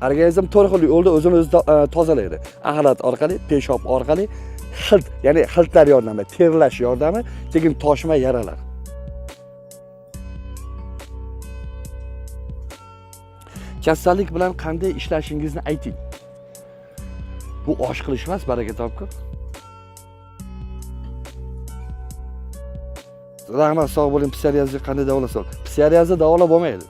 Organizm 4 xil yo'lda o'zini o'zi tozalaydi. Axlat orqali, peshob orqali, hilt, ya'ni hiltlar yordamida, terlash yordami, keyin toshma yaralar. Kasallik bilan qanday ishlashingizni ayting. Bu osh qilish emas, baraka topkur. Rahmat, sog' bo'ling. Psoriazni qanday davolasa? Psoriazni davolab bo'lmaydi.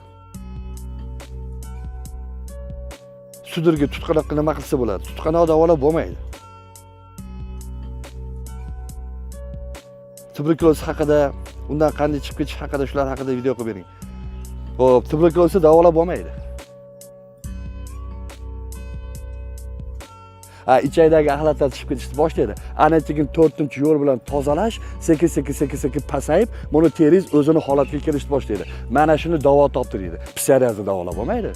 Sudirga tutqanoqqa nima qilsa bo'ladi? Tutqanoq davolab bo'lmaydi. Tuberkuloz haqida, undan qanday chiqib ketish haqida, shular haqida video qilib bering. Xo'p, tuberkulozni davolab bo'lmaydi. Ichakdagi axlatlar chiqib ketishni boshlaydi. Ana keyin 4-yo'l bilan tozalash, sekin pasayib, buni teriz o'zini holatiga kelishni boshlaydi. Mana shuni davo topdi deydi. Psoriazni davolab bo'lmaydi.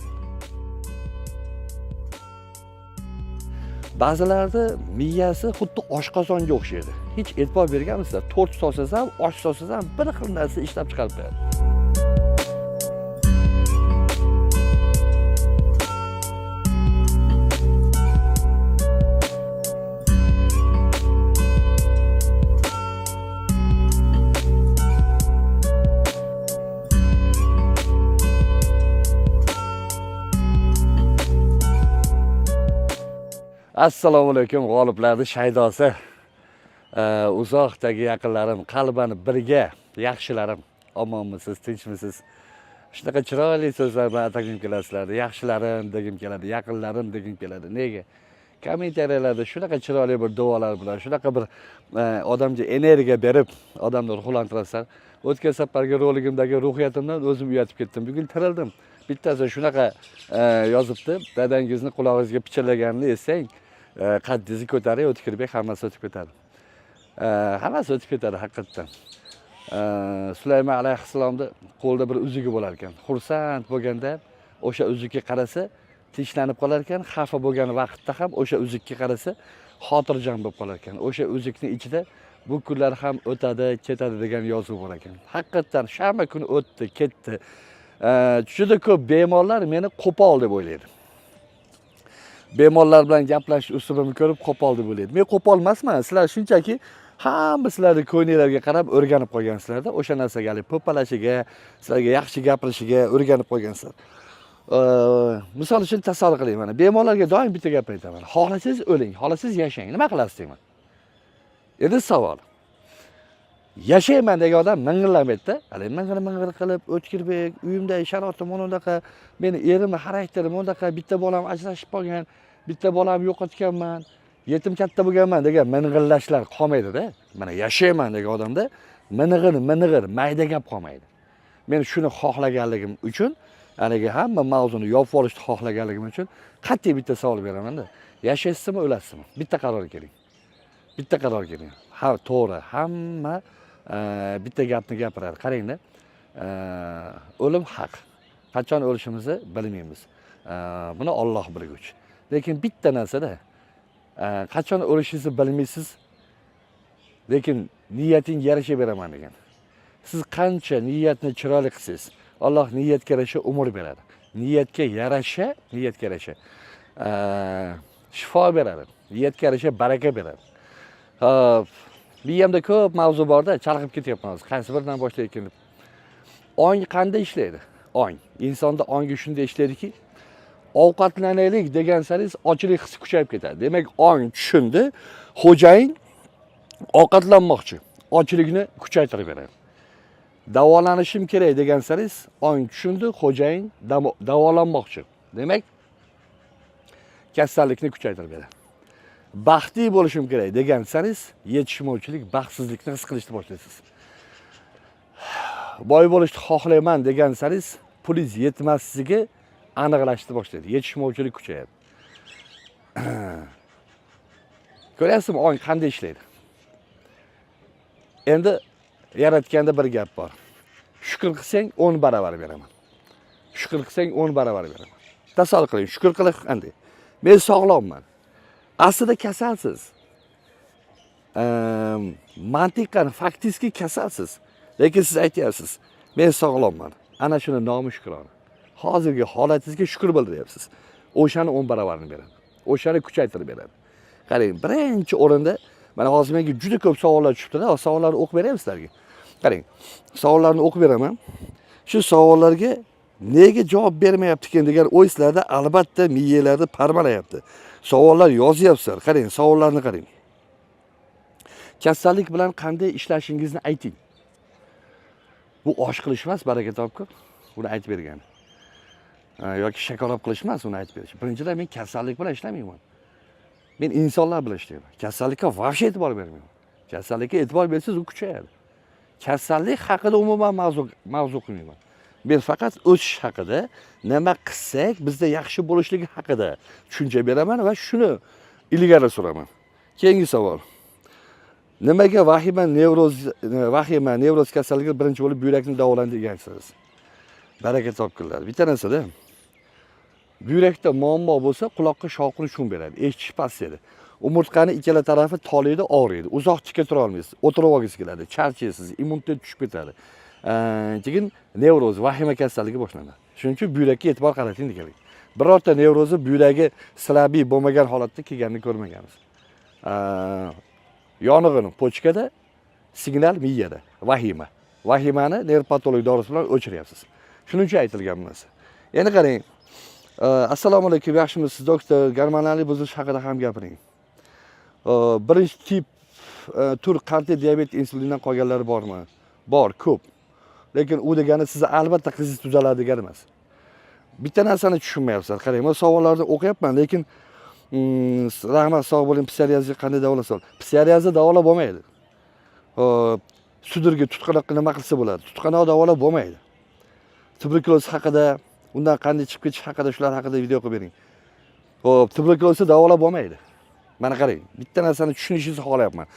Ba'zilarda miyasi xuddi oshqozonga o'xshaydi. Hech e'tibor berganmisizlar? To'rt solsangiz ham, osh solsangiz ham bir xil narsa ishlab chiqarib beradi. Assalomu alaykum g'oliblarning shaydosi. Uzoqdagi yaqinlarim, qalban birga yaxshilarim. Omonmisiz, tinchmisiz? Shunaqa chiroyli so'zlar bilan atagim kelasizlar. Yaxshilarim degim keladi, yaqinlarim degim keladi. Nega? Kommentariyalarda shunaqa chiroyli bir duolar bilan, shunaqa bir odamga energiya berib, odamni ruhlantirasizlar. O'tgan safargi roligimdagi ruhiyatimdan o'zim uyatib ketdim. Bugun tirildim. Bittasi shunaqa yozibdi. Dadangizni qulog'ingizga pichillaganini esang, qaddizni ko'tarib o'tkirbek hammasi o'tib ketadi. Hammasi o'tib ketadi haqiqatan. Sulaymon alayhissalomning qo'lida bir uzugi bo'lar ekan. Xursand bo'lganda o'sha uzukka qarasa, tinchlanib qolar ekan, xafa bo'lgan vaqtda ham o'sha uzukka qarasa, xotirjam bo'lib qolar ekan. O'sha uzukning ichida bu kunlar ham o'tadi, ketadi degan yozuv bor ekan. Haqiqatan shanba kuni o'tdi, ketdi. Juda ko'p bemorlar meni qo'pol deb o'ylaydi. Bemorlar bilan gaplashish usulini ko'rib qo'pol deb o'ylaydi. Men qo'pol emasman. Sizlar shunchaki hamma sizlarning ko'ngillarga qarab o'rganib qolgansizlarda, o'sha narsaga po'palashiga, sizlarga yaxshi gapirishiga o'rganib qolgansizlar. Misol uchun tasavvur qiling, mana bemorlarga doim bitta gap aytaman. Xohlasangiz o'ling, xohlasangiz yashang. Nima qilasiz deyman. Endi savol. Yashayman degan odam ming'illamaydi-da. Hali ming'ir qilib, o'tkirbek, uyimdagi sharoitim unaqa, meni erim xarakterim unaqa, bitta bolam ajrashib qolgan, bitta bolam yo'qotganman, yetim katta bo'lganman degan ming'illashlar qolmaydi-da. Mana yashayman degan odamda ming'ir, mayda gap qolmaydi. Men shuni xohlaganligim uchun, haligi hamma mavzuni yopib olishni xohlaganligim uchun qat'iy bitta savol beraman-da. Yashaysizmi, o'lasizmi? Bitta qaror keling. Bitta qaror keling. Ha, to'g'ri, hamma bitta gapni gapiradi. Qarangda, o'lim haq. Qachon o'lishimizni bilmaymiz. Buni Alloh bilguvchi. Lekin bitta narsada qachon o'lishingizni bilmaysiz. Lekin niyating yarasha beraman degan. Siz qancha niyatni chiroyli qilsangiz, Alloh niyatga yarasha umr beradi. Niyatga yarasha shifo beradi. Niyatga yarasha baraka beradi. Miyamda ko'p mavzu borda, chalg'ib ketyapman hozir. Qaysi biridan boshlayotgan deb. Ong qanday ishlaydi? Ong. Insonda ongi shunday ishlaydiki, ovqatlanaylik degansangiz ochlik hissi kuchayib ketadi. Demak, ong tushundi, xo'jayin ovqatlanmoqchi, ochlikni kuchaytirib beradi. Davolanishim kerak degansangiz, ong tushundi, xo'jayin davolanmoqchi. Demak, kasallikni kuchaytirib beradi. Baxtli bo'lishim kerak degansangiz, yetishmovchilik, baxtsizlikni his qilishni boshlaysiz. Boy bo'lishni xohlayman degansangiz, pulingiz yetmasligi aniqlashni boshlaydi. Yetishmovchilik kuchayadi. Ko'ryapsizmi, ong qanday ishlaydi? Endi yaratganda bir gap bor. Shukr qilsang 10 baravar beraman. Shukr qilsang 10 baravar beraman. Tasavvur qiling, shukr qilish qanday? Men sog'lomman. Aslida kasalsiz. Mantiqan, faktiski kasalsiz. Lekin siz aytyapsiz, men sog'lomman. Ana shuni nomi shukrona. Hozirgi holatingizga shukr bildiryapsiz. o'shani 10 baravarini beradi. O'shani kuchaytirib beradi. Qarang, birinchi o'rinda mana hozir menga juda ko'p savollar tushibdi-da. Savollarni o'qib beray sizlarga. Qarang, savollarni o'qib beraman. Shu savollarga nega javob bermayapti ekan degan o'y sizlarda albatta miyalarda parmalayapti. Savollar yozyapsizlar. Qarang, savollarni qarang. Kasallik bilan qanday ishlashingizni ayting. Bu osh qilish emas, baraka topkur. Buni aytib bergan. Yoki shakarop qilish emas, uni aytib berish. Birinchidan men kasallik bilan ishlamayman. Men insonlar bilan ishlayman. Kasallikka vaqt e'tibor bermayman. Kasallikka e'tibor bersangiz u kuchayadi. Kasallik haqida umuman mavzu qilmayman. Men faqat o'sish haqida, nima qilsak bizda yaxshi bo'lishligi haqida tushuncha beraman va shuni ilgari suraman. Keyingi savol. Nimaga vahima nevroz kasalligi birinchi bo'lib buyrakni davolaydi degansiz? Baraka topkunlar. Bitta narsada buyrakda muammo bo'lsa, quloqqa shovqin shum beradi, eshitish pasayadi. Umurtqani ikkala tarafi tolaydi, og'riydi. Uzoq tika tura olmaysiz, o'tirib olgingiz keladi, charchaysiz, immunitet tushib ketadi. Keyin nevroz, vahima kasalligi boshlanadi. Shuning uchun buyrakka e'tibor qarating deganlik. Birorta nevrozi buyragiga silabiy bo'lmagan holatda kelganini ko'rmaganmiz. Yong'in pochkada, signal miyada, vahima. Vahimani nervpatolog dorisi bilan o'chiryapsiz. Shuning uchun aytilgan bu narsa. Endi qarang. Assalomu alaykum, yaxshimisiz doktor? Gormonal buzilish haqida ham gapiring. Birinchi tip tur qandli diabet insulindan qolganlari bormi? Bor, ko'p. Lekin u degani sizni albatta qizingiz tuzaladi degani emas. Bitta narsani tushunmayapsizlar. Qarang, men savollarni o'qiyapman, lekin rahmat, sog' bo'ling. Psoriazga qanday davolasa bo'ladi? Psoriazni davolab bo'lmaydi. Sudirga, tutqanoqqa nima qilsa bo'ladi? Tutqanoq davolab bo'lmaydi. Tuberkuloz haqida, undan qanday chiqib ketish haqida, shular haqida video qilib bering. Xo'p, tuberkulozni davolab bo'lmaydi. Mana qarang, bitta narsani tushunishingizni xohlayapman.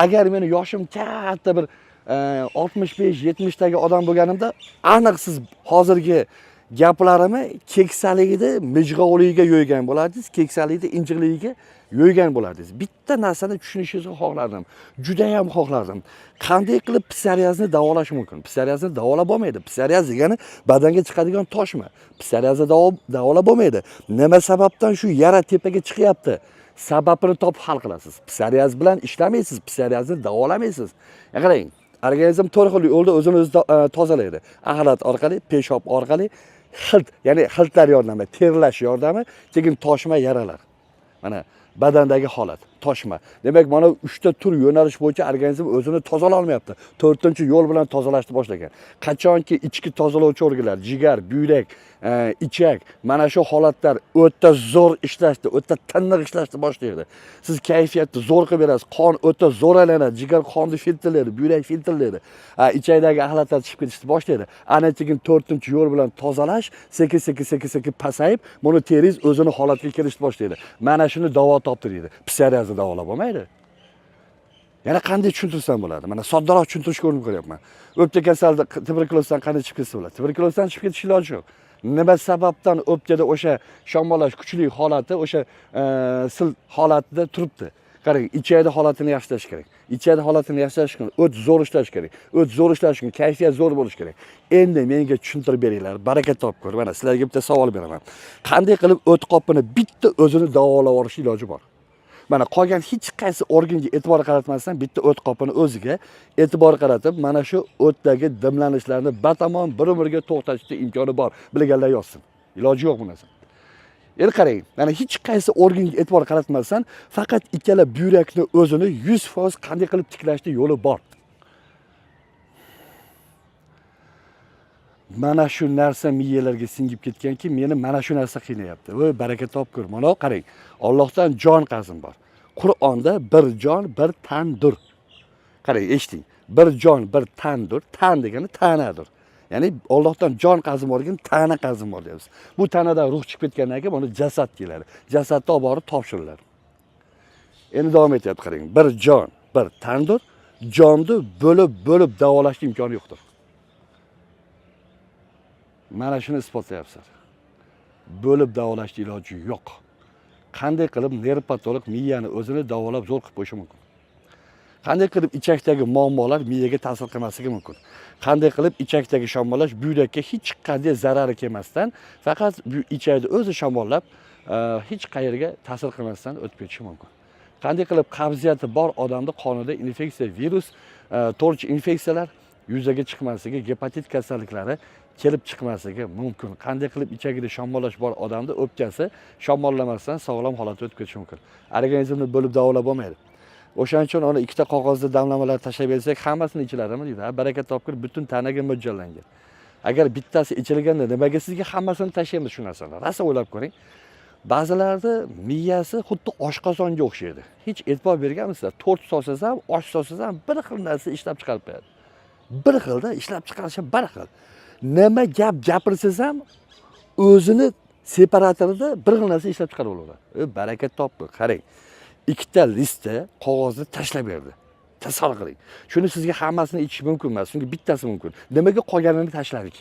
Agar meni yoshim katta bir 65-70 dagi odam bo'lganimda, aniq siz hozirgi gaplarimni keksaligida mijg'ovligiga yo'ygan bo'lardingiz, keksaligida injiqligiga yo'ygan bo'lardingiz. Bitta narsani tushunishingizni xohlardim. Juda ham xohlardim. Qanday qilib psoriazni davolash mumkin? Psoriazni davolab bo'lmaydi. Psoriaz degani badanga chiqadigan toshma. Psoriazni davolab bo'lmaydi. Nima sababdan shu yara tepaga chiqyapti? Sababini topib hal qilasiz. Psoriaz bilan ishlamaysiz, psoriazni davolamaysiz. Qarang, organizm to'rt xil yo'lda o'zini o'zi tozalaydi. Axlat orqali, peshob orqali, hilt, ya'ni hiltlar yordamida, terlash yordami, keyin toshma yaralar. Mana badandagi holat, toshma. Demak, mana 3 ta tur yo'nalish bo'yicha organizm o'zini tozalay olmayapti. 4-yo'l bilan tozalashni boshlagan. Qachonki ichki tozalovchi organlar, jigar, buyrak, ichak, mana shu holatlar o'ta zo'r ishlashdi, o'ta tiniq ishlashni boshlaydi. Siz kayfiyatni zo'r qilib berasiz, qon o'ta zo'r aylanadi, jigar qonni filtrlaydi, buyrak filtrlaydi. Ichakdagi axlatlar chiqib ketishni boshlaydi. Ana keyin 4-yo'l bilan tozalash sekin pasayib, buni teringiz o'zini holatiga kelishni boshlaydi. Mana shuni davo toptiradi. Psoriazni davolab bo'lmaydi. Yana qanday tushuntirsam bo'ladi? Mana soddaroq tushuntirishga urinib ko'ryapman. O'pka kasalligi tuberkulozdan qanday chiqib ketsa bo'ladi? Tuberkulozdan chiqib ketish iloji yo'q. Nima sababdan o'pkada o'sha shamollash kuchli holati, o'sha sil holatida turibdi? Qarang, ichakda holatini yaxshilash kerak. Ichakda holatini yaxshilash uchun o't zo'r ishlash kerak. O't zo'r ishlash uchun kayfiyat zo'r bo'lish kerak. Endi menga tushuntirib beringlar, baraka topkur. Mana sizlarga bitta savol beraman. Qanday qilib o't qopini bitta o'zini davolab olish iloji bor? Mana qolgan hech qaysi organga e'tibor qaratmasdan bitta o't qopini o'ziga e'tibor qaratib, mana shu o'tdagi dimlanishlarni batamom bir-biriga to'xtatishga imkoni bor. Bilganlar yozsin. Iloji yo'q bu narsa. Endi qarang, mana hech qaysi organga e'tibor qaratmasdan faqat ikkala buyrakni o'zini 100% qanday qilib tiklashni yo'li bor. Mana shu narsa miyalarga singib ketganki, meni mana shu narsa qiynayapti. Voy, baraka topkur. Mana qarang, Allohdan jon qazim bor. Qur'onda bir jon, bir tandir. Qarang, eshiting. Bir jon, bir tandir. Tan degani tanadir. Ya'ni Allohdan jon qazim borgan, tana qazim bor deymiz. Bu tanadan ruh chiqib ketgandan keyin buni jasad keladi. Jasadni olib borib topshiriladi. Endi davom etyapti, qarang. Bir jon, bir tandir. Jonni bo'lib davolashning imkoni yo'qdir. Mana shuni isbotlayapsiz. Bo'lib davolashning iloji yo'q. Qanday qilib nervpatolog miyani o'zini davolab zo'r qilib qo'yishi mumkin? Qanday qilib ichakdagi muammolar miyaga ta'sir qilmasligi mumkin? Qanday qilib ichakdagi shamollash buyrakka hech qanday zarari kelmasdan faqat ichakni o'zi shamollab, hech qayerga ta'sir qilmasdan o'tib ketishi mumkin. Qanday qilib qabziyati bor odamda qonida infeksiya, virus, to'rchi infeksiyalar yuzaga chiqmasligi, gepatit kasalliklari kelib chiqmasligi mumkin. Qanday qilib ichagida shamollash bor odamda o'pkasi shamollamasdan sog'lom holatga o'tib ketishi mumkin. Organizmni bo'lib davolab bo'lmaydi. O'shaning uchun uni ikkita qog'ozda damlamalar tashlab bersak, hammasini ichiladimi deydi. Baraka topkir butun tanaga mo'ljallangan. Agar bittasi ichilganda nimaga sizga hammasini tashlaymiz shu narsani? Rosa o'ylab ko'ring. Ba'zilarda miyasi xuddi oshqozonga o'xshaydi. Hech e'tibor berganmisizlar? To'rt solsangiz ham, osh solsangiz ham bir xil narsa ishlab chiqarib beradi. Bir xilda ishlab chiqarishi bir xil. Nima gap gapirsangiz ham o'zini separatorida bir xil narsa ishlab chiqarib olaveradi. Baraka topdi. Qarang. Ikkita listda qog'ozni tashlab berdi. Tasavvur qiling. Shuni sizga hammasini ichish mumkin emas, chunki bittasi mumkin. Nimaga qolganini tashladik?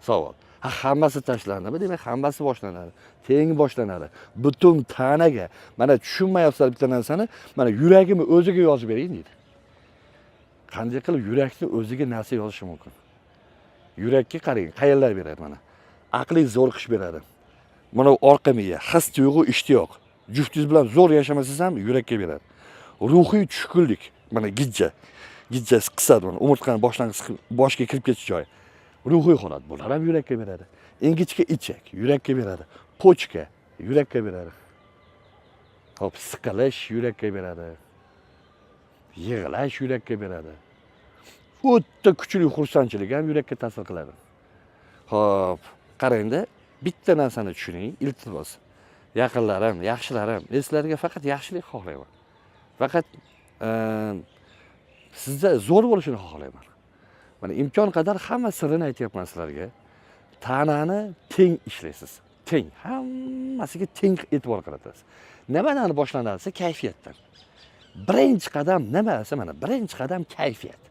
Savol. Hammasi tashlanadimi? Demak, hammasi boshlanadi. Teng boshlanadi. Butun tanaga. Mana tushunmayapsizlar bitta narsani, mana yuragimni o'ziga yozib bering deydi. Qanday qilib yurakni o'ziga narsa yozishi mumkin? Yurakka qarang, qayerlar beradi mana. Aqliy zo'rqish beradi. Mana orqa miya, his tuyg'u, ishtiyoq. Juftingiz bilan zo'r yashamasangiz ham yurakka beradi. Ruhiy tushkunlik, mana gijja qisadi mana, umurtqani boshga kirib ketish joyi. Ruhiy holat bular ham yurakka beradi. Ingichka ichak yurakka beradi. Pochka yurakka beradi. Hop, siqilish yurakka beradi. Yig'lash yurakka beradi. O'ta kuchli xursandchilik ham yurakka ta'sir qiladi. Hop, qarangda, bitta narsani tushuning, iltimos. Yaqinlarim, yaxshilarim, sizlarga faqat yaxshilik xohlayman. Faqat sizda zo'r bo'lishini xohlayman. Mana imkon qadar hamma sirrini aytyapman sizlarga. Tanani teng ishlaysiz. Teng, hammasiga teng e'tibor qaratasiz. Nimadan boshlanadi? Kayfiyatdan. Birinchi qadam nima? Mana birinchi qadam kayfiyat.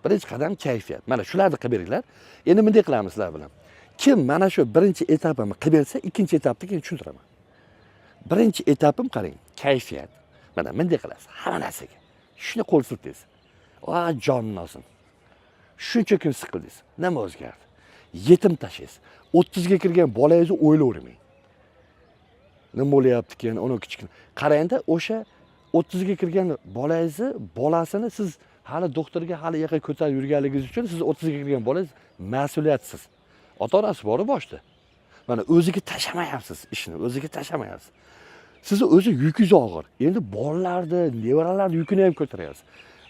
Birinchi qadam kayfiyat. Mana shularni qilib beringlar. Endi bunday qilamiz sizlar bilan. Kim mana shu birinchi etapimni qilib bersa, ikkinchi etapni keyin tushuntiraman. Birinchi etapim qarang, kayfiyat. Mana bunday qilasiz hamma narsaga. Shuni qo'l siltaysiz. Jonim olsin. Shuncha kun siqildingiz. Nima o'zgardi? Yetim tashlaysiz. 30 ga kirgan bolangizni o'ylayvermang. Nima bo'lyapti keyin, uni kichkina. Qarangda, o'sha 30 ga kirgan bolangizni, bolasini siz hali doktorga hali yaqa ko'tarib yurganligingiz uchun siz 30 ga kirgan bolangiz mas'uliyatsiz. Ota-onasi bor boshda. Mana o'ziga tashamayapsiz ishni, o'ziga tashamayapsiz. Sizni o'zi yukingiz og'ir. Endi bolalarni, nevaralarni yukini ham ko'taryapsiz.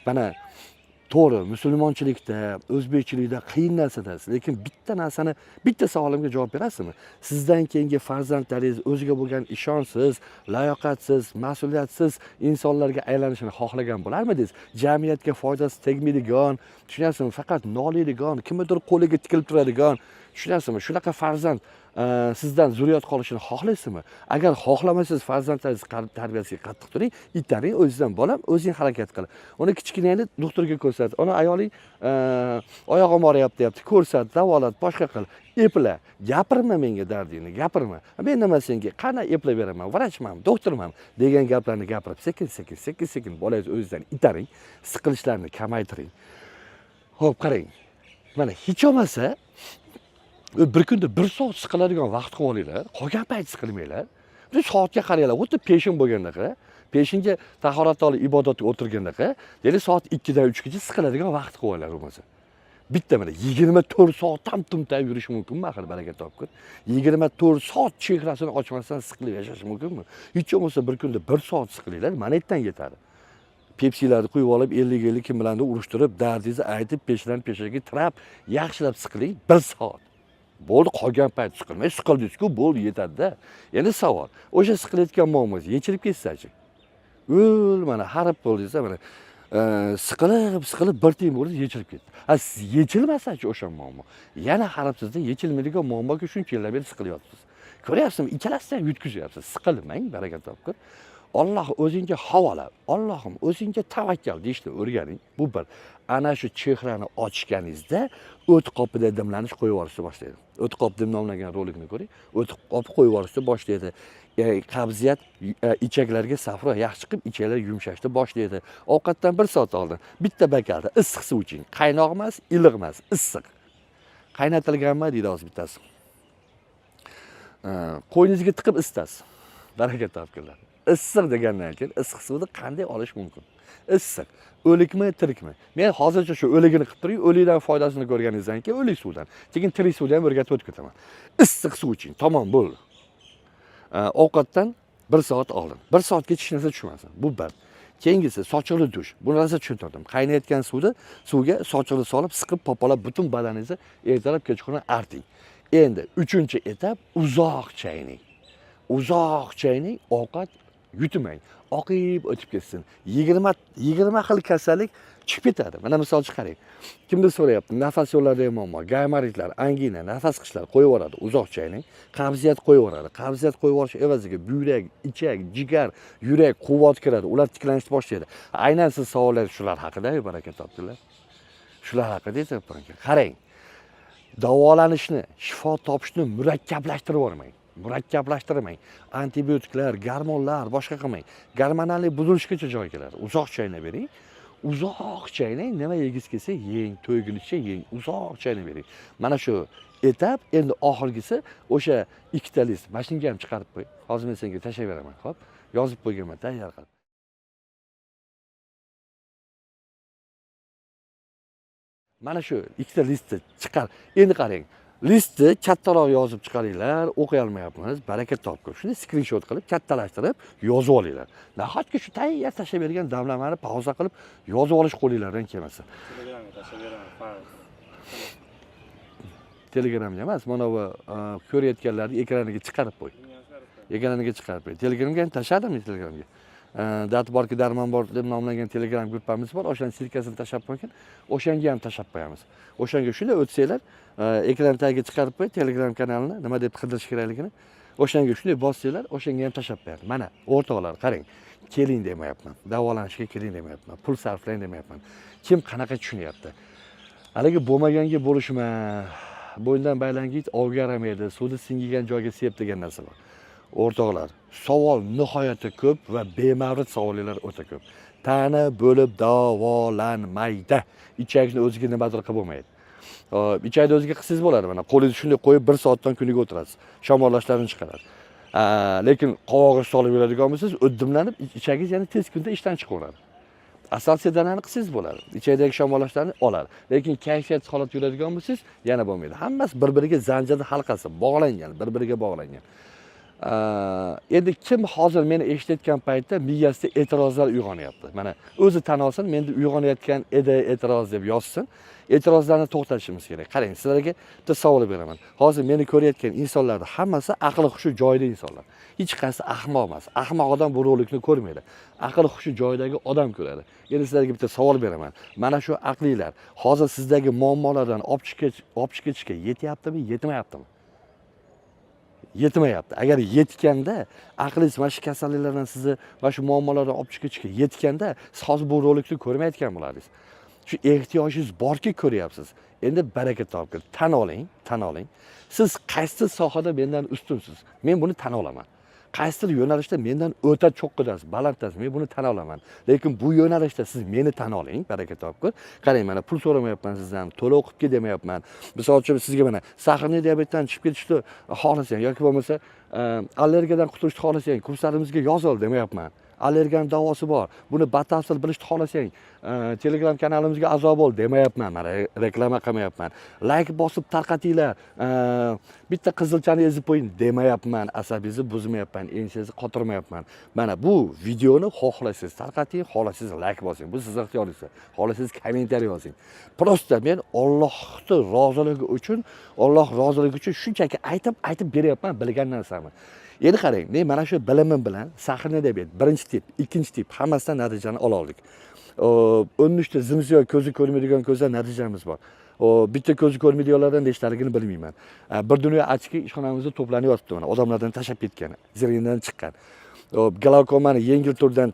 Mana to'g'ri, musulmonchilikda, o'zbekchilikda qiyin narsadasiz, lekin bitta narsani, bitta savolimga javob berasizmi? Sizdan keyingi farzandlaringiz o'ziga bo'lgan ishonchsiz, layoqatsiz, mas'uliyatsiz insonlarga aylanishini xohlagan bo'larmidingiz? Jamiyatga foydasi tegmaydigan, tushunasizmi? Faqat noliydigan, kimnidir qo'liga tikilib turadigan, tushunasizmi? Shunaqa farzand sizdan zurriyot qolishini xohlaysizmi? Agar xohlamasangiz farzandlaringiz tarbiyasiga qattiq turing, itaring, o'zingizdan bolam, o'zing harakat qil. Uni kichkinani doktorga ko'rsat. Uni ayoling oyog'im og'riyapti deyapti, ko'rsat, davolat, boshqa qil. Epla, gapirma menga dardingni, gapirma. Men nima senga, qana eplab beraman, vrachman, doktorman degan gaplarni gapirib, sekin bolangiz o'zingizdan itaring, siqilishlarni kamaytiring. Xo'p, qarang. Mana hech bo'lmasa bir kunda 1 soat siqiladigan vaqt qilib olinglar. Qolgan payt siqilmanglar. Bir soatga qaranglar, xuddi peshin bo'lgandaqa, peshinga tahorat olib ibodatga o'tirgandaqa, deylik soat 2 dan 3 gacha siqiladigan vaqt qilib olinglar bo'lmasa. Bitta mana 24 soat tam tumtayib yurish mumkinmi axir baraka topkur? 24 soat chehrasini ochmasdan siqilib yashash mumkinmi? Hech bo'lmasa bir kunda 1 soat siqilinglar, mana yerdan yetadi. Pepsilarni quyib olib 50 kim bilandir urushtirib, dardingizni aytib, peshidan peshaga tirab, yaxshilab siqiling 1 soat. Bo'ldi, qolgan payt siqilmay, siqildingiz-ku, bo'ldi, yetadi-da. Endi savol, o'sha siqilayotgan muammongiz yechilib ketsa-chi? Mana harib bo'ldingiz, mana siqilib bir tiyin bo'ldi, yechilib ketdi. Siz yechilmasa-chi o'sha muammo? Yana haribsizda yechilmaydigan muammoga shuncha yillar beri siqilyapsiz. Ko'ryapsizmi? Ikkalasini ham yutkizyapsiz. Siqilmang, baraka topkur. Alloh o'zingga havola. Allohim o'zingga tavakkal deyishni o'rganing. Bu bir. Ana shu chehrani ochganingizda o't qopida dimlanish qo'yib yuborishni boshlaydi. O't qop dimlangan rolikni ko'ring. O't qop qo'yib yuborishni boshlaydi. Qabziyat ichaklarga safro yaxshi chiqib, ichaklar yumshashni boshlaydi. Ovqatdan 1 soat oldin bitta bakalda issiq suv iching. Qaynoq emas, iliq emas, issiq. Qaynatilganmi deydi hozir bittasi. qo'yningizga tiqib isitasiz. Baraka topinglar. Issiq degandan keyin issiq suvni qanday olish mumkin? Issiq. O'likmi, tirikmi? Men hozircha shu o'ligini qilib turing, o'likdan foydasini ko'rganingizdan keyin o'lik suvdan, keyin tirik suvdan ham o'rgatib o'tib ketaman. Issiq suv iching, tamom bo'ldi. Ovqatdan 1 soat oldin. 1 soatgacha hech narsa tushmasin. Bu bir. Keyingisi sochiqli dush. Bu narsa tushuntirdim. Qaynayotgan suvga sochiqni solib, siqib, popolab butun badaningizni ertalab kechqurun arting. Endi 3-etap uzoq chayning. Uzoq chayning, ovqat yutmang. Oqib o'tib ketsin. 20 xil kasallik chiqib ketadi. Mana misolchi qarang. Kimdir so'rayapti, nafas yo'llarida muammo, gaymaritlar, angina, nafas qishlar qo'yib yuboradi, uzoq chayning. Qabziyat qo'yib yuboradi. Qabziyat qo'yib yuborish evaziga buyrak, ichak, jigar, yurak quvvat kiradi, ular tiklanishni boshlaydi. Aynan siz savolingiz shular haqida, baraka topdilar. Shular haqida aytyapman. Qarang. Davolanishni, shifo topishni murakkablashtirib yubormang. Murakkablashtirmang. Antibiotiklar, gormonlar boshqa qilmang. Gormonal buzilishgacha joy keladi. Uzoq chaynab bering. Uzoq chaynang, nima yegiz kelsa yeng, to'ygunicha yeng, uzoq chaynab bering. Mana shu etap endi oxirgisi o'sha ikkita list. Mashinga ham chiqarib qo'y. Hozir men senga tashlayib beraman, xo'p? Yozib qo'yganman, tayyor qilib. Mana shu ikkita listni chiqar. Endi qarang. Listni kattaroq yozib chiqaringlar, o'qiy olmayapmiz, baraka topib. Shuni skrinshot qilib, kattalashtirib yozib olinglar. Nahotki shu tayyor tashlab bergan damlamani pauza qilib yozib olish qo'linglardan kelmasa. Telegramga tashlab beraman. Telegramga emas, mana bu ko'rayotganlarni ekraniga chiqarib qo'y. Ekraniga chiqarib qo'y. Telegramga ham tashladim, Telegramga. Dati borki darmon bor deb nomlangan Telegram gruppamiz bor. O'shaning silkasini tashlab qo'ygan. O'shanga ham tashlab qo'yamiz. O'shanga shunday o'tsanglar, ekran tagiga chiqarib qo'y Telegram kanalini, nima deb qidirish kerakligini. O'shanga shunday bossanglar, o'shanga ham tashlab qo'yadi. Mana, o'rtoqlar, qarang. Keling demayapman. Davolanishga keling demayapman. Pul sarflang demayapman. Kim qanaqa tushunyapti? Haligi bo'lmaganga bo'lishma. Bo'yindan baylangit ovga yaramaydi, suvni singigan joyga sep degan narsa bor. O'rtoqlar, savol nihoyatda ko'p va bemavrid savollar o'ta ko'p. Tana bo'lib davolanmaydi. Ichakni o'ziga nimadir qilib bo'lmaydi. Ichakni o'ziga qilsangiz bo'ladi. Mana qo'lingizni shunday qo'yib 1 soatdan kuniga o'tirasiz. Shamollashlarni chiqaradi. Lekin qovog'i solib yuradigan bo'lsangiz, o'ddimlanib ichagingiz yana tez kunda ishdan chiqaveradi. Asal sedanani qilsangiz bo'ladi. Ichakdagi shamollashlarni oladi. Lekin kayfiyat holat yuradigan bo'lsangiz, yana bo'lmaydi. Hammasi bir-biriga zanjirni halqasi bog'langan, bir-biriga bog'langan. Endi kim hozir meni eshitayotgan paytda miyasida e'tirozlar uyg'onyapti. Mana o'zi tan olsin, menda uyg'onayotgan edi e'tiroz deb yozsin. E'tirozlarni to'xtatishimiz kerak. Qarang, sizlarga bitta savol beraman. Hozir meni ko'rayotgan insonlarning hammasi aqli hushi joyida insonlar. Hech qaysi ahmoq emas. Ahmoq odam bu rolikni ko'rmaydi. Aqli hushi joyidagi odam ko'radi. Endi sizlarga bitta savol beraman. Mana shu aqlilar hozir sizdagi muammolardan olib chiqishga yetyaptimi, yetmayaptimi? Yetmayapti. Agar yetganda, aqlingiz mana shu kasalliklardan sizni mana shu muammolardan olib chiqishga yetganda, siz hozir bu rolikni ko'rmayotgan bo'lardingiz. Shu ehtiyojingiz borki ko'ryapsiz. Endi baraka toping. Tan oling. Siz qaysi sohada mendan ustunsiz? Men buni tan olaman. Qaysidir yo'nalishda mendan o'ta cho'qqidasiz, balanddasiz. Men buni tan olaman. Lekin bu yo'nalishda siz meni tan oling, baraka toping. Qarang, mana pul so'ramayapman sizdan, to'lov qilib ket demayapman. Misol uchun sizga mana sahrli diabetdan chiqib ketishni xohlasang yoki bo'lmasa allergiyadan qutulishni xohlasang, kurslarimizga yoz ol demayapman. Allergiyaning davosi bor. Buni batafsil bilishni xohlasang, Telegram kanalimizga a'zo bo'l demayapman. Mana reklama qilmayapman. Like bosib tarqatinglar. Bitta qizilchani ezib qo'ying demayapman. Asabingizni buzmayapman, ensangizni qotirmayapman. Mana bu videoni xohlasangiz tarqating, xohlasangiz like bosing. Bu sizning ixtiyoringiz. Xohlasangiz kommentariy yozing. Prosta men Allohning roziligi uchun shunchaki aytib beryapman bilgan narsamni. Endi qarang, men mana shu bilimim bilan sahrni diabet, birinchi tip, ikkinchi tip hammasidan natijani ola oldik. 13 ta zimziyo ko'zi ko'rmaydigan ko'zlar natijamiz bor. Bitta ko'zi ko'rmaydiganlardan nechtaligini bilmayman. Bir dunyo ochki ishxonamizda to'planib yotibdi mana, odamlardan tashab ketgan, zirindan chiqqan. Glaukomani yengil turdan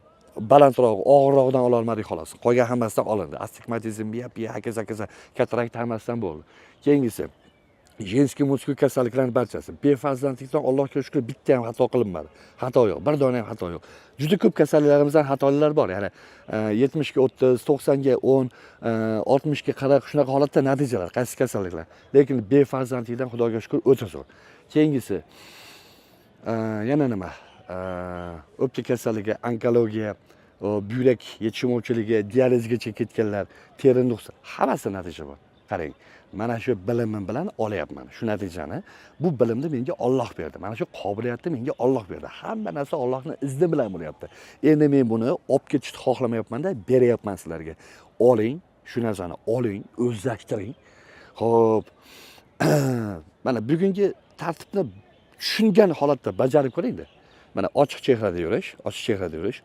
balandroq, og'irroqdan ola olmadik xolos. Qolgan hammasidan olindi. Astigmatizm, miyopiya, hokaza, katarakt hammasidan bo'ldi. Keyingisi jenskiy mutskiy kasalliklarning barchasi. Befarzandlikdan Allohga shukr bitta ham xato qilinmadi. Xato yo'q, bir dona ham xato yo'q. Juda ko'p kasalliklarimizdan xatolar bor. Ya'ni 70 ga 30, 90 ga 10, 60 ga 40 shunaqa holatda natijalar, qaysi kasalliklar. Lekin befarzandlikdan Xudoga shukr o'ta zo'r. Keyingisi Yana nima? O'pka kasalligi, onkologiya, buyrak yetishmovchiligi, dializgacha ketganlar, teri nuqsi, hammasi natija bor. Qarang, mana shu bilimim bilan olyapman shu natijani. Bu bilimni menga Alloh berdi. Mana shu qobiliyatni menga Alloh berdi. Hamma narsa Allohning izni bilan bo'lyapti. Endi men buni olib ketishni xohlamayapman-da, beryapman sizlarga. Oling, shu narsani oling, o'zlashtiring. Xo'p. Mana bugungi tartibni tushungan holatda bajarib ko'ring-da. Mana ochiq chehrada yurish,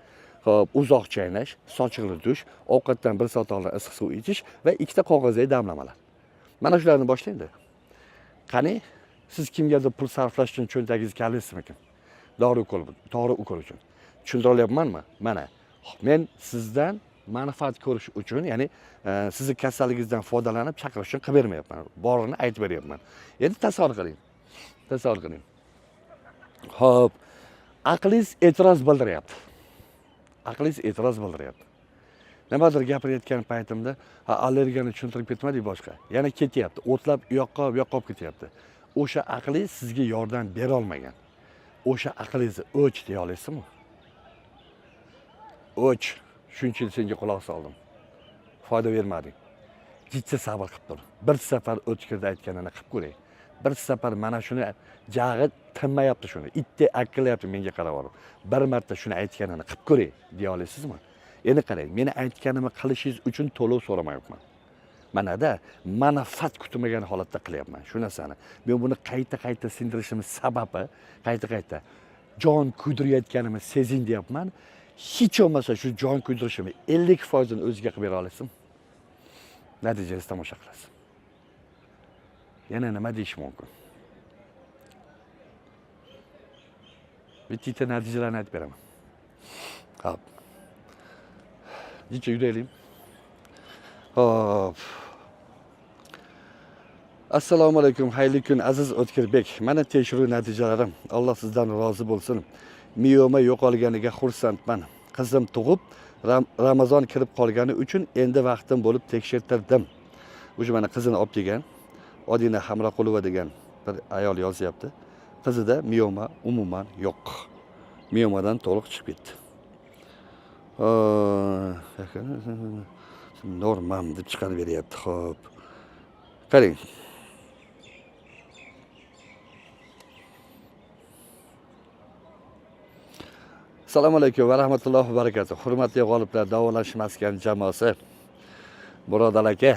hop, uzoq chaynash, sochiqli dush, ovqatdan 1 soat oldin issiq suv ichish va ikkita qog'ozdagi damlamalar. Mana shularni boshlang-da. Qani, siz kimgadir pul sarflash uchun cho'ntagingiz kalisizmikin? Dori ukol uchun. Tushuntira olyapmanmi? Mana, men sizdan manfaat ko'rish uchun, ya'ni sizning kasalligingizdan foydalanib chaqirish uchun qilib bermayapman. Borini aytib beryapman. Endi tasavvur qiling. Hop, aqlingiz e'tiroz bildiryapti. Nimadir gapirayotgan paytimda, allergiyani tushuntirib ketmadik boshqa. Yana ketyapti. O'tlab u yoqqa olib ketyapti. O'sha aqlingiz sizga yordam bera olmagan. O'sha aqlingizni o'ch deya olasizmi? O'ch. Shuncha yil senga quloq soldim. Foyda bermading. Jiddiy sabr qilib tur. Bir safar o'tkirda aytganini qilib ko'ring. Bir safar mana shuni jag'i tinmayapti shuni. Itdek akillayapti menga qarab olib. Bir marta shuni aytganini qilib ko'ring deya olasizmi? Endi qarang, meni aytganimni qilishingiz uchun to'lov so'ramayapman. Mana-da manfaat kutmagan holatda qilyapman shu narsani. Men buni qayta sindirishimiz sababi, qayta jon kuydirayotganimni sezing deyapman. Hech bo'lmasa shu jon kuydirishimni 50% ni o'ziga qilib bera olasizmi? Natijangizni tomosha qilasiz. Yana nima deyish mumkin? Bitta natijalarni aytib beraman. Hop. Jicha yuraylik. Hop. Assalomu alaykum, xayrli kun aziz O'tkirbek. Mana tekshiruv natijalarim. Alloh sizdan rozi bo'lsin. Miyoma yo'qolganiga xursandman. Qizim tug'ib, Ramazon kirib qolgani uchun endi vaqtim bo'lib tekshirtirdim. O'sha mana qizini olib kelgan. Odina Hamroqulova degan bir ayol yozyapti. Qizida miyoma umuman yo'q. Miyomadan to'liq chiqib ketdi. Normal deb chiqarib beryapti. Xo'p. Qarang. Assalomu alaykum va rahmatullohi va barakatuh. Hurmatli g'oliblar, davolash maskan jamoasi. Birodar aka,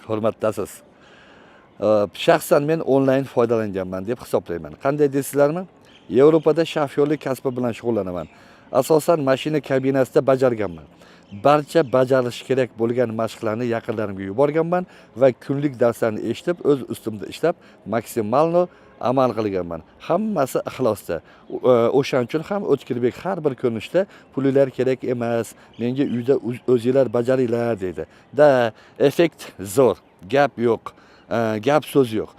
hurmatdasiz. Shaxsan men onlayn foydalanganman deb hisoblayman. Qanday deysizlarmi? Yevropada shofyorlik kasbi bilan shug'ullanaman. Asosan mashina kabinasida bajarganman. Barcha bajarish kerak bo'lgan mashqlarni yaqinlarimga yuborganman va kunlik darslarni eshitib, o'z ustimda ishlab, maksimalno amal qilganman. Hammasi ixlosda. O'shaning uchun ham O'tkirbek har bir ko'rinishda pullar kerak emas, menga uyda o'zingizlar bajaringlar dedi. Da, effekt zo'r, gap yo'q. Gap so'z yo'q.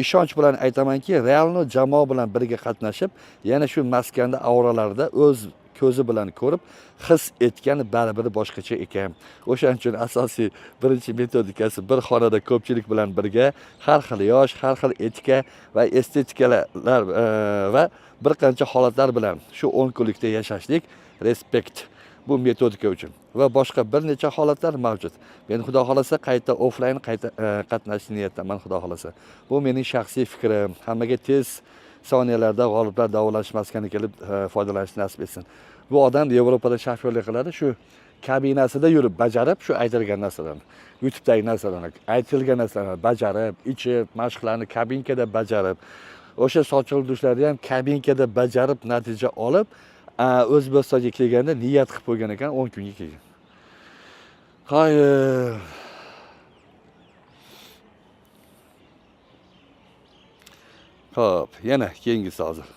Ishonch bilan aytamanki, Realno jamoa bilan birga qatnashib, yana shu maskanda avralarda o'z ko'zi bilan ko'rib, his etgan baribir boshqacha ekan. O'shaning uchun asosiy birinchi metodikasi bir xonada ko'pchilik bilan birga har xil yosh, har xil etika va estetikalar va bir qancha holatlar bilan shu 10 kunlikda yashashlik, respekt bu metodika uchun va boshqa bir necha holatlar mavjud. Men xudo xolasa qayta offlayn qatnashish niyatidaman xudo xolasa. Bu mening shaxsiy fikrim. Hammaga tez soniyalarda g'oliblar davolash maskaniga kelib foydalanishni nasib etsin. Bu odam Yevropada shofyorlik qiladi, shu kabinasida yurib bajarib, shu aytilgan narsalarni, YouTube'dagi narsalarni, aytilgan narsalarni bajarib, ichib, mashqlarni kabinkada bajarib, o'sha sochiq dushlarni ham kabinkada bajarib natija olib, O'zbekistonga kelganda niyat qilib qo'ygan ekan, 10 kunga kelgan. Xayr. Xo'p, yana keyingisi hozir.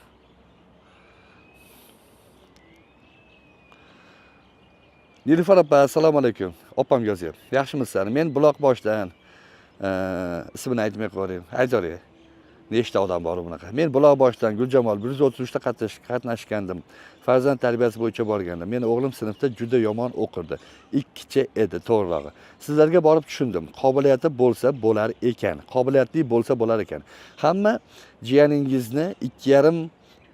Nilufar opa, assalomu alaykum. Opam yozyapti. Yaxshimisizlar? Men Buloqboshdan ismini aytmay qo'ying. Aytavering. Nechta odam bor bunaqa? Men Buloqboshdan Guljamol 133 ta qatnashgandim. Farzand tarbiyasi bo'yicha borgandim. Meni o'g'lim sinfda juda yomon o'qirdi. Ikkicha edi, to'g'rirog'i. Sizlarga borib tushundim. Qobiliyati bo'lsa bo'lar ekan. Qobiliyatli bo'lsa bo'lar ekan. Hamma jiyaningizni 2,5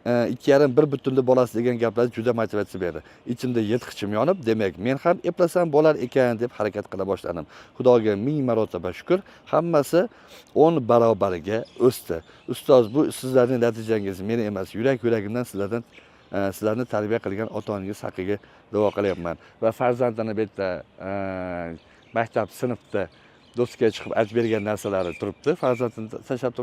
2,5 butunli bolasi degan gaplar juda motivatsiya berdi. Ichimda yetqichim yonib, demak, men ham eplasam bo'lar ekan deb harakat qila boshladim. Xudoga ming marotaba shukr, hammasi 10 barobariga o'sdi. Ustoz, bu sizlarning natijangiz meni emas, yurak-yuragimdan sizlarni tarbiya qilgan ota-onangiz haqqiga duo qilyapman. Va farzandini bu yerda maktab sinfda do'stga chiqib aytib bergan narsalari turibdi. Farzandini tashlab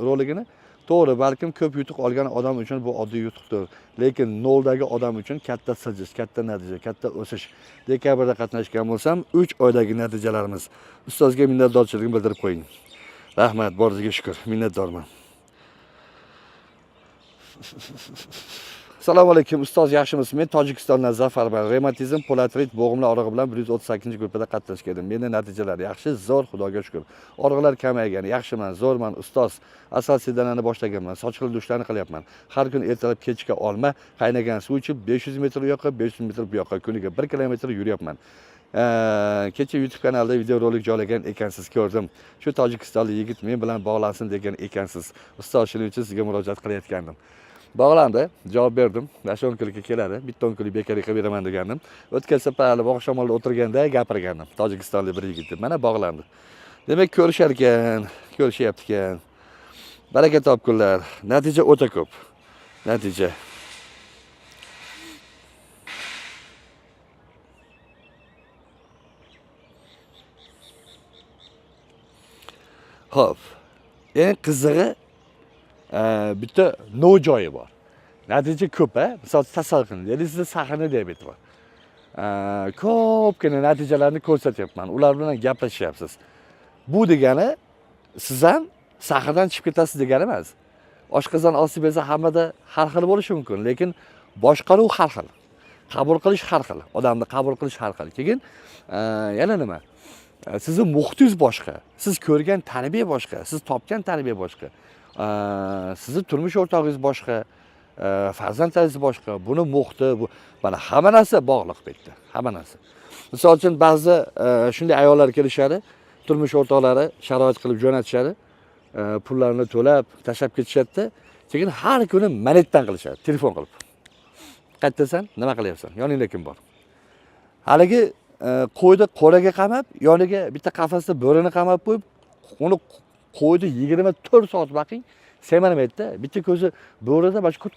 roligini. To'g'ri, balkim ko'p yutuq olgan odam uchun bu oddiy yutuqdir. Lekin noldagi odam uchun katta siljish, katta natija, katta o'sish. Dekabrda qatnashgan bo'lsam, 3 oydagi natijalarimiz. Ustozga minnatdorchiligimni bildirib qo'ying. Rahmat, boriga shukr, minnatdorman. Assalomu alaykum, ustoz, yaxshimisiz? Men Tojikistondan Zafarman. Revmatizm, polatrit, bo'g'imlar og'rig'i bilan 138-gruppada qatnashgan. Meni natijalar yaxshi, zo'r, Xudoga shukr. Og'riqlar kamaygan, yaxshiman, zo'rman, ustoz. Asal sedanani boshlaganman, sochqil dushlarni qilyapman. Har kun ertalab kechga olma, qaynagan suv ichib 500 metr u yoqqa, 500 metr bu yoqqa, kuniga 1 kilometr yuryapman. Kecha YouTube kanalida videorolik joylagan ekansiz, ko'rdim. Shu tojikistonlik yigit men bilan bog'lansin degan ekansiz. Ustoz, shuning uchun sizga murojaat qilayotgandim. Bog'landi, javob berdim. 10 kunlikka keladi. Bitta 10 kunlik bekor qilib beraman degandim. O'tgan safar oqshomolda o'tirganda gapirgandim. Tojikistonlik bir yigit deb. Mana bog'landi. Demak, ko'rishar ekan, ko'rishyapti ekan. Baraka topkunlar. Natija o'ta ko'p. Natija. Xo'p. Eng qizig'i bitta no joyi bor. Natija ko'p, misol tasavvur qiling. Endi sizda sahna diabeti bor. Ko'pgina natijalarni ko'rsatyapman. Ular bilan gaplashyapsiz. Bu degani siz ham sahrdan chiqib ketasiz degani emas. Oshqozon osti bezi hammada har xil bo'lishi mumkin, lekin boshqaruv har xil. Qabul qilish har xil. Odamni qabul qilish har xil. Keyin yana nima? Sizning muhitingiz boshqa. Siz ko'rgan tarbiya boshqa, siz topgan tarbiya boshqa. Sizning turmush o'rtog'ingiz boshqa, farzandlaringiz boshqa. Buni muhiti, bu mana hamma narsa bog'liq bu yerda. Hamma narsa. Misol uchun ba'zi shunday ayollar kelishadi, turmush o'rtoqlari sharoit qilib jo'natishadi, pullarni to'lab tashlab ketishadi. Keyin har kuni manetdan qilishadi, telefon qilib. Qayerdasan? Nima qilyapsan? Yoningda kim bor? Haligi qo'yni qo'raga qamab, yoniga bitta qafasda bo'rini qamab qo'yib, uni qo'yni 24 soat boqing, semirmaydi-da. Bitta ko'zi bo'rida bash kut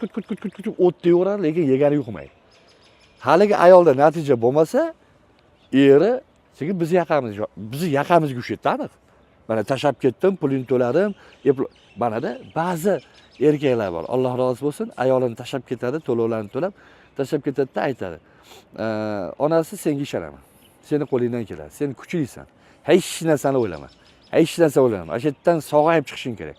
o'tda yo'radi, lekin yegani yo'qmaydi. Haligi ayolda natija bo'lmasa, eri sekin bizni yaqamizga ushlaydi, aniq. Mana tashab ketdim, pulini to'ladim. Manada ba'zi erkaklar bor. Alloh rozi bo'lsin, ayolini tashab ketadi, to'lovlarni to'lab, tashab ketadi-da, aytadi. Onasi senga ishonaman. Seni qo'lingdan keladi. Sen kuchlisan. Hech narsani o'ylama. Hech narsa o'ylama. O'sha yerdan sog'ayib chiqishing kerak.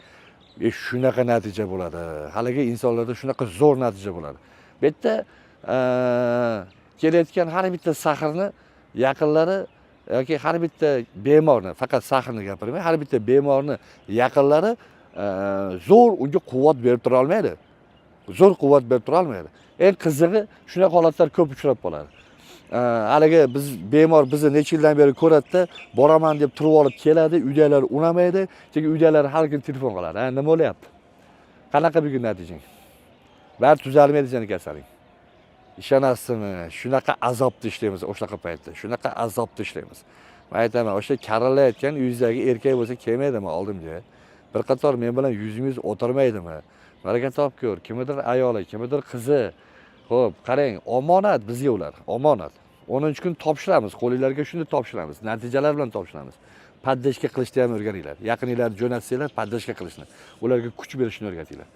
Shunaqa natija bo'ladi. Haligi insonlarda shunaqa zo'r natija bo'ladi. Bu yerda kelayotgan har bitta sahrni yaqinlari yoki har bitta bemorni, faqat sahrni gapirmay, har bitta bemorni yaqinlari zo'r unga quvvat berib tura olmaydi. Zo'r quvvat berib tura olmaydi. Eng qizig'i shunaqa holatlar ko'p uchrab qoladi. Haligi biz bemor bizni necha yildan beri ko'radi-da, boraman deb turib olib keladi, uydagilar unamaydi, chunki uydagilar har kun telefon qiladi. Nima bo'lyapti? Qanaqa bugun natijang? Bari tuzalmaydi seni kasaling. Ishonasizmi? Shunaqa azobda ishlaymiz o'shaqa paytda. Shunaqa azobda ishlaymiz. Men aytaman, o'sha karalayotgan yuzdagi erkak bo'lsa kelmaydimi oldimga? Bir qator men bilan yuzma-yuz o'tirmaydimi? Baraka topkur, kimdir ayoli, kimdir qizi. Xo'p, qarang, omonat bizga ular, omonat. 10-kun topshiramiz, qo'linglarga shuni topshiramiz, natijalar bilan topshiramiz. Paddashga qilishni ham o'rganinglar. Yaqininglarni jo'natsanglar, paddashga qilishni, ularga kuch berishni o'rgatinglar.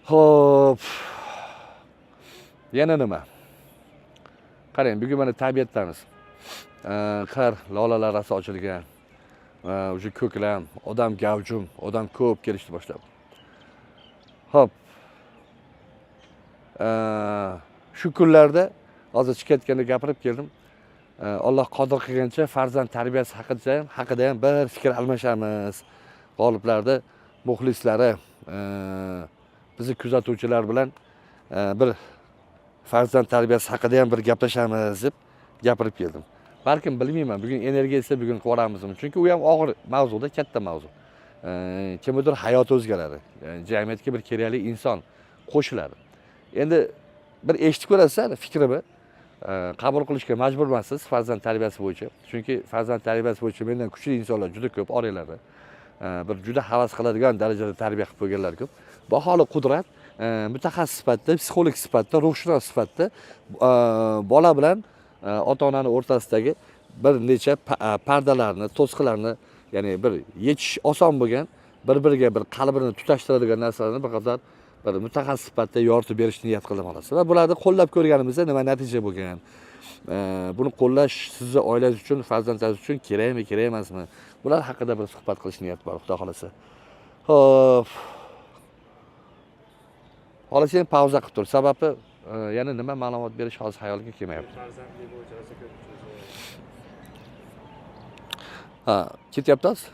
Xo'p. Yana nima? Qarang, bugun mana tabiatdamiz. Qar, lolalar rasi ochilgan. O'sha ko'klam, odam gavjum, odam ko'p kelishni boshladi. Xo'p. Shu kunlarda hozir chiqayotganda gapirib keldim. Alloh qodir qilgancha farzand tarbiyasi haqida ham bir fikr almashamiz. G'oliblarda muxlislari, bizni kuzatuvchilar bilan bir farzand tarbiyasi haqida ham bir gaplashamiz deb gapirib keldim. Balkim bilmayman, bugun energiya esa bugun qo'ramizmi? Chunki u ham og'ir mavzuda, katta mavzu. Kimdir hayoti o'zgaradi. Jamiyatga bir kerakli inson qo'shiladi. Endi bir eshitib ko'rasizlar fikrimni. Qabul qilishga majbur emassiz farzand tarbiyasi bo'yicha. Chunki farzand tarbiyasi bo'yicha mendan kuchli insonlar juda ko'p oranglarda. Bir juda havas qiladigan darajada tarbiya qilib qo'yganlar ko'p. Baholi qudrat mutaxassis sifatida, psixolog sifatida, ruhshunos sifatida bola bilan ota-onani o'rtasidagi bir necha pardalarni, to'siqlarni, ya'ni bir yechish oson bo'lgan, bir-biriga bir qalbini tutashtiradigan narsalarni bir qator bir mutaxassis sifatida yoritib berishni niyat qildim xolos. Va bularni qo'llab ko'rganimizda nima natija bo'lgan? Buni qo'llash sizni oilangiz uchun, farzandlaringiz uchun kerakmi, kerak emasmi? Bular haqida bir suhbat qilish niyat bor, xudo xolasa. Xo'p. Xolasang pauza qilib tur. Sababi yana nima ma'lumot berish hozir xayolimga kelmayapti. Farzandli bo'yicha rosa ko'p Ketyapti hozir.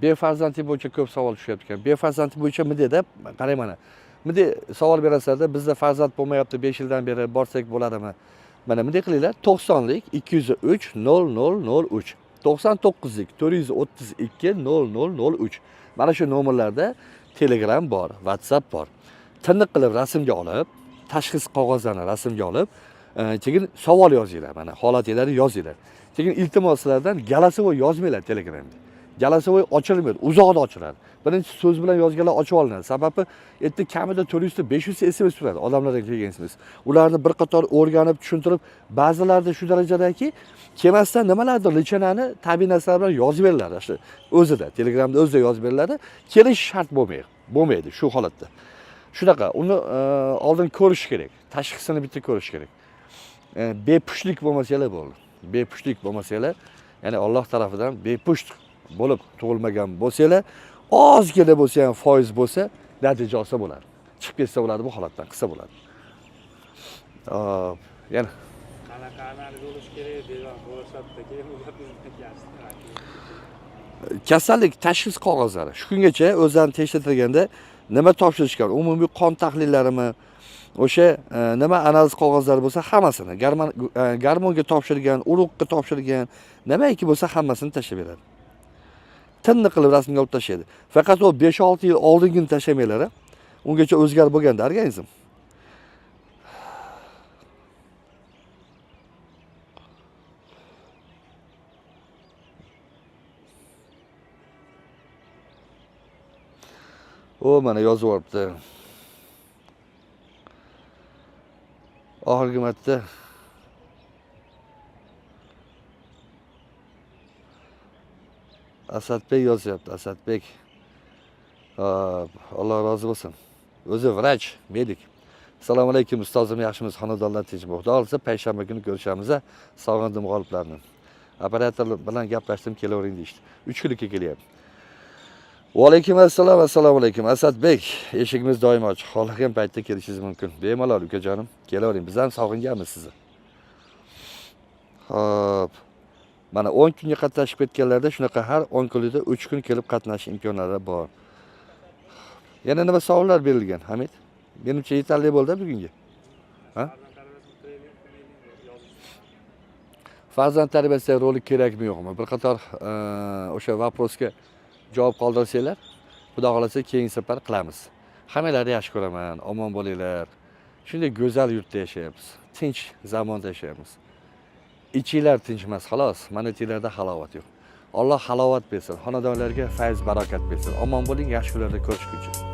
Befarzandlik bo'yicha ko'p savol tushyapti ekan. Befarzandlik bo'yicha mideda, qarang mana. Mide savol berasizlar-da, bizda farzand bo'lmayapti 5 yildan beri borsak bo'ladimi? Mana bunday qilinglar, 90lik 203 0003, 99lik 432 0003. Mana shu nomerlarda Telegram bor, WhatsApp bor. Tiniq qilib rasmga olib, tashxis qog'ozlarini rasmga olib, keyin savol yozinglar, mana holatinglarni yozinglar. Keyin iltimos sizlardan galasivoy yozmanglar Telegramda. Galasivoy ochilmaydi, uzoqda ochiladi. Birinchi so'z bilan yozganlar ochib olinadi. Sababi erta kamida 400 ta 500 ta SMS turadi odamlardan kelgansimiz. Ularni bir qator o'rganib, tushuntirib, ba'zilarida shu darajadaki kelmasdan nimalardir lichanani tabiiy narsalar bilan yozib beriladi. Shu o'zida, Telegramda o'zida yozib beriladi. Kelish shart bo'lmaydi shu holatda. Shunaqa, uni oldin ko'rish kerak. Tashxisini bitta ko'rish kerak. Bepushtlik bo'lmasalar bo'ldi. Bepushtlik bo'lmasalar, ya'ni Alloh tarafidan bepusht bo'lib tug'ilmagan bo'lsalar, ozgina bo'lsa ham foiz bo'lsa, natija olsa bo'ladi. Chiqib ketsa bo'ladi, bu holatdan qilsa bo'ladi. Yana qanaqa analiz bo'lish kerak deyman, ko'rsatdi, keyin ular bizdan kasallik tashxis qog'ozlari shu kungacha o'zlarini tekshirtirganda nima topshirishgan, umumiy qon tahlillarimi, o'sha nima analiz qog'ozlari bo'lsa hammasini, garmonga topshirgan, urug'ga topshirgan, nimaiki bo'lsa hammasini tashlab beradi. Tinni qilib rasmga olib tashlaydi. Faqat o 5-6 yil oldingini tashlamanglar. Ungacha o'zgarib bo'lganda organizm. O mana yozib olibdi. Oxirgi marta Asadbek yozyapti, Asadbek. Alloh rozi bo'lsin. O'zi vrach, medik. Assalomu alaykum ustozim, yaxshimiz, xonadonlar tinchmi? Xudo xolasa payshanba kuni ko'rishamiz. Sog'indim g'oliblarni. Operator bilan gaplashdim, kelavering deydi. 3 kunlikka kelyapti. Va alaykum assalom, assalomu alaykum Asadbek. Eshigimiz doim ochiq. Xohlagan paytda kelishingiz mumkin. Bemalol ukajonim, kelavering. Biz ham sog'inganmiz sizni. Xo'p. Mana 10 kunga qatnashib ketganlarda shunaqa har 10 kunlikda 3 kun kelib qatnashish imkonlari bor. Yana nima savollar berilgan, Hamid? Menimcha yetarli bo'ldi bugunga. Ha? Farzand tarbiyasida rolik kerakmi yo'qmi? Bir qator o'sha vaprosga javob qoldirsanglar, xudo xolasa keyingi safar qilamiz. Hammalarni yaxshi ko'raman, omon bo'linglar. Shunday go'zal yurtda yashayapmiz. Tinch zamonda yashayapmiz. İçiler tinchmas xolos, mana tilarda halovat yo'q. Alloh halovat bersin, xonadonlarga fayz barokat bersin. Omon bo'ling, yaxshi kunlarda ko'rishguncha.